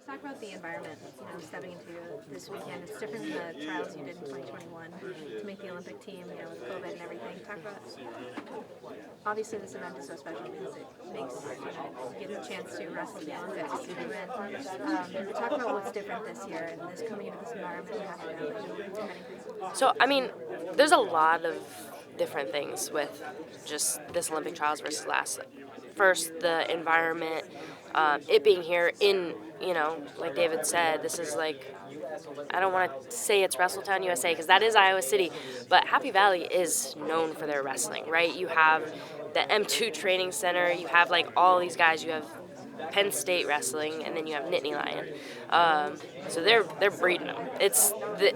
Just talk about the environment, stepping into this weekend. It's different than the trials you did in 2021 to make the Olympic team, with COVID and everything. Talk about, obviously this event is so special because it makes, you get a chance to wrestle the Olympics and win. But talk about what's different this year and this coming into this environment and having that. So, I mean, there's a lot of different things with just this Olympic trials versus last. First, the environment, it being here in, like David said, this is like, I don't want to say it's Wrestletown, USA, because that is Iowa City, but Happy Valley is known for their wrestling, right? You have the M2 Training Center, you have like all these guys, you have Penn State wrestling, and then you have Nittany Lion. So they're breeding them. It's the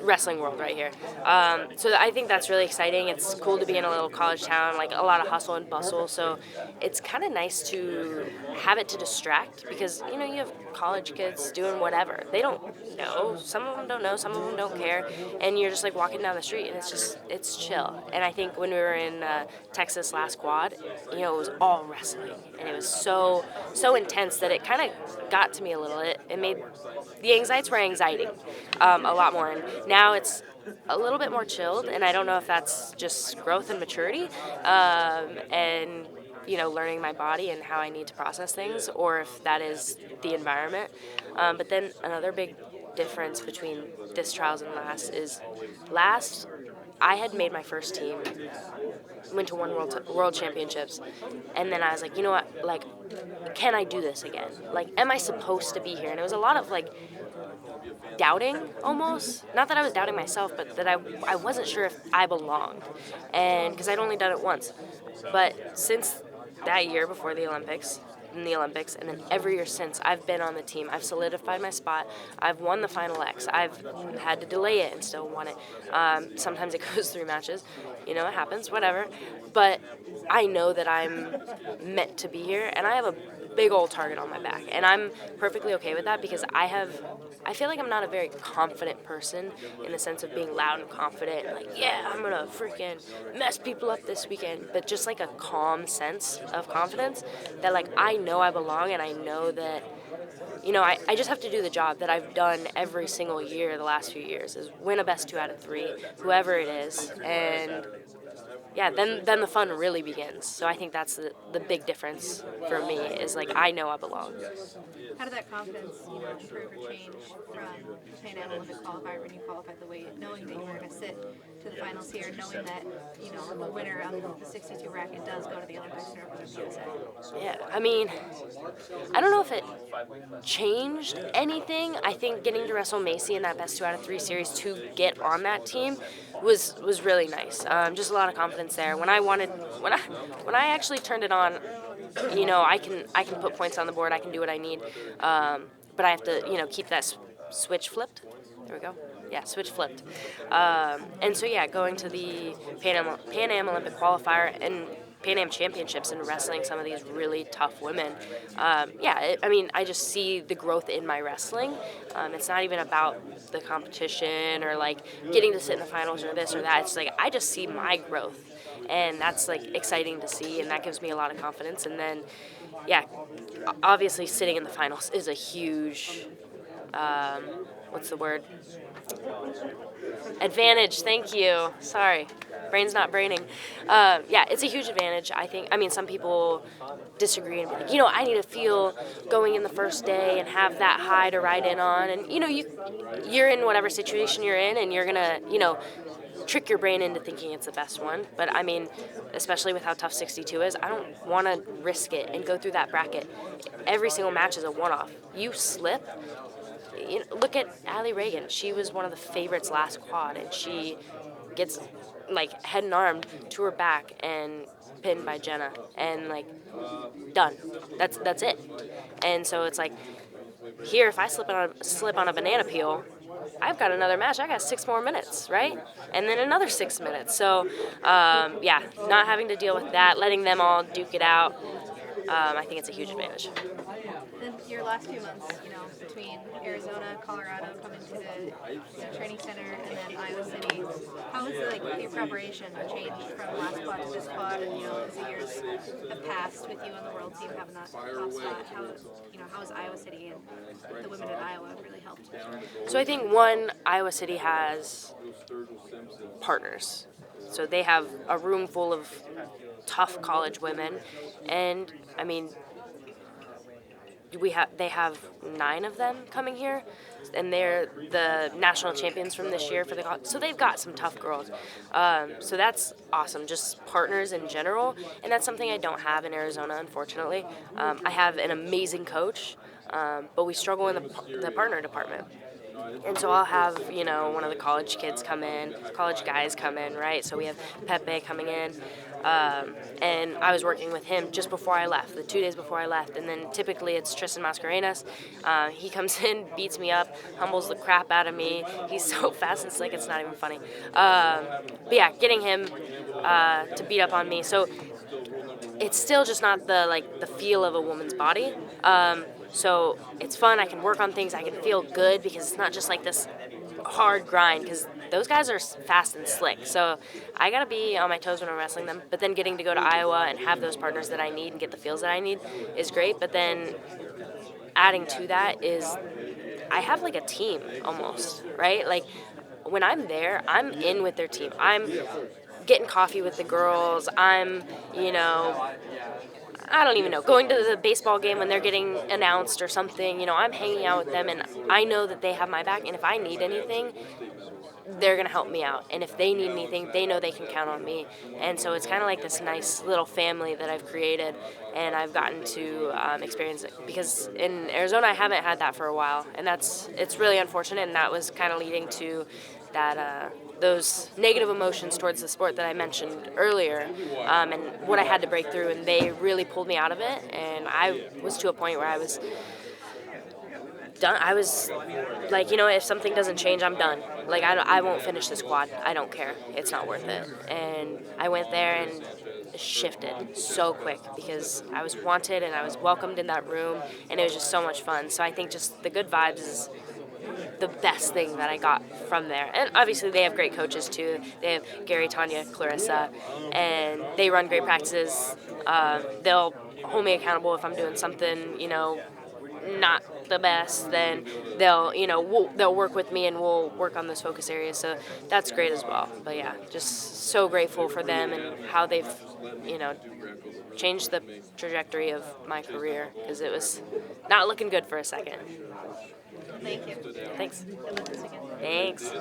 wrestling world right here. So I think that's really exciting. It's cool to be in a little college town, like a lot of hustle and bustle. So it's kind of nice to have it to distract because, you have college kids doing whatever. They don't know. Some of them don't know. Some of them don't care. And you're just like walking down the street and it's chill. And I think when we were in Texas last quad, it was all wrestling. And it was so intense that it kind of got to me a little. It made the anxieties were anxiety a lot more. And now it's a little bit more chilled, and I don't know if that's just growth and maturity and, learning my body and how I need to process things, or if that is the environment. But then another big difference between this trials and last I had made my first team, went to one world championships, and then I was like, you know what, like, can I do this again? Like, am I supposed to be here? And it was a lot of, like, doubting, almost. Not that I was doubting myself, but that I wasn't sure if I belonged, and because I'd only done it once. But since that year before the Olympics, and then every year since, I've been on the team. I've solidified my spot. I've won the Final X. I've had to delay it and still won it. Sometimes it goes 3 matches. It happens, whatever. But I know that I'm meant to be here, and I have a big old target on my back. And I'm perfectly okay with that because I feel like I'm not a very confident person in the sense of being loud and confident. Like, yeah, I'm going to freaking mess people up this weekend. But just like a calm sense of confidence that, like, I know I belong and I know that, I just have to do the job that I've done every single year the last few years is win a best 2 out of 3, whoever it is. And yeah, then the fun really begins. So I think that's the big difference for me is, like, I know I belong. How did that confidence, improve or change from Pan Am Olympic Qualifier when you qualified the weight, knowing that you were going to sit to the finals here, knowing that, the winner of the 62 bracket does go to the Olympics and represent the USA? Yeah, I mean, I don't know if it changed anything. I think getting to wrestle Macy in that best 2 out of 3 series to get on that team was really nice. Just a lot of confidence there. When I actually turned it on, I can put points on the board. I can do what I need, but I have to keep that switch flipped. There we go. Yeah, switch flipped. And so going to the Pan Am Olympic Qualifier and Pan Am Championships and wrestling some of these really tough women. I just see the growth in my wrestling. It's not even about the competition or like getting to sit in the finals or this or that. It's like I just see my growth, and that's like exciting to see, and that gives me a lot of confidence. And then, obviously sitting in the finals is a huge, what's the word? Advantage. Thank you. Sorry. Brain's not braining. It's a huge advantage, I think. I mean, some people disagree and be like, I need to feel going in the first day and have that high to ride in on. And, you're in whatever situation you're in, and you're going to, trick your brain into thinking it's the best one. But, I mean, especially with how tough 62 is, I don't want to risk it and go through that bracket. Every single match is a one-off. You slip. Look at Allie Reagan. She was one of the favorites last quad, and she gets like head and arm to her back and pinned by Jenna, and like done. That's it. And so it's like here, if I slip on a banana peel, I've got another match. I got 6 more minutes, right? And then another 6 minutes. So not having to deal with that, letting them all duke it out. I think it's a huge advantage. then your last few months, between Arizona, Colorado, coming to the training center, and then Iowa City, how has your preparation changed from last spot to this spot? And as the years have passed with you on the world team having that top spot, how has Iowa City and the women at Iowa really helped? So I think one, Iowa City has partners. So they have a room full of tough college women, and I mean, they have 9 of them coming here, and they're the national champions from this year for the college. So they've got some tough girls. So that's awesome, just partners in general, and that's something I don't have in Arizona, unfortunately. I have an amazing coach, but we struggle in the partner department. And so I'll have, one of the college kids come in, college guys come in, right? So we have Pepe coming in. And I was working with him just before I left, the 2 days before I left. And then typically it's Tristan Mascarenas. He comes in, beats me up, humbles the crap out of me. He's so fast and slick, it's not even funny. But yeah, getting him to beat up on me. So it's still just not the feel of a woman's body. So it's fun. I can work on things. I can feel good because it's not just like this hard grind, because those guys are fast and slick. So I got to be on my toes when I'm wrestling them. But then getting to go to Iowa and have those partners that I need and get the feels that I need is great. But then adding to that is I have a team almost, right? Like when I'm there, I'm in with their team. I'm getting coffee with the girls. I'm, I don't even know, going to the baseball game when they're getting announced or something. I'm hanging out with them, and I know that they have my back, and if I need anything, they're going to help me out. And if they need anything, they know they can count on me. And so it's kind of like this nice little family that I've created, and I've gotten to experience it. Because in Arizona, I haven't had that for a while, and it's really unfortunate, and that was kind of leading to that those negative emotions towards the sport that I mentioned earlier, and what I had to break through, and they really pulled me out of it, and I was to a point where I was done. I was like, if something doesn't change, I'm done. I won't finish this quad. I don't care. It's not worth it. And I went there and shifted so quick because I was wanted and I was welcomed in that room, and it was just so much fun. So I think just the good vibes is the best thing that I got from there. And obviously they have great coaches too. They have Gary, Tanya, Clarissa, and they run great practices. They'll hold me accountable if I'm doing something, not the best. Then they'll, they'll work with me and we'll work on those focus areas. So that's great as well. But yeah, just so grateful for them and how they've, changed the trajectory of my career, because it was not looking good for a second. Thank you. Thanks. Good luck this weekend. Thanks.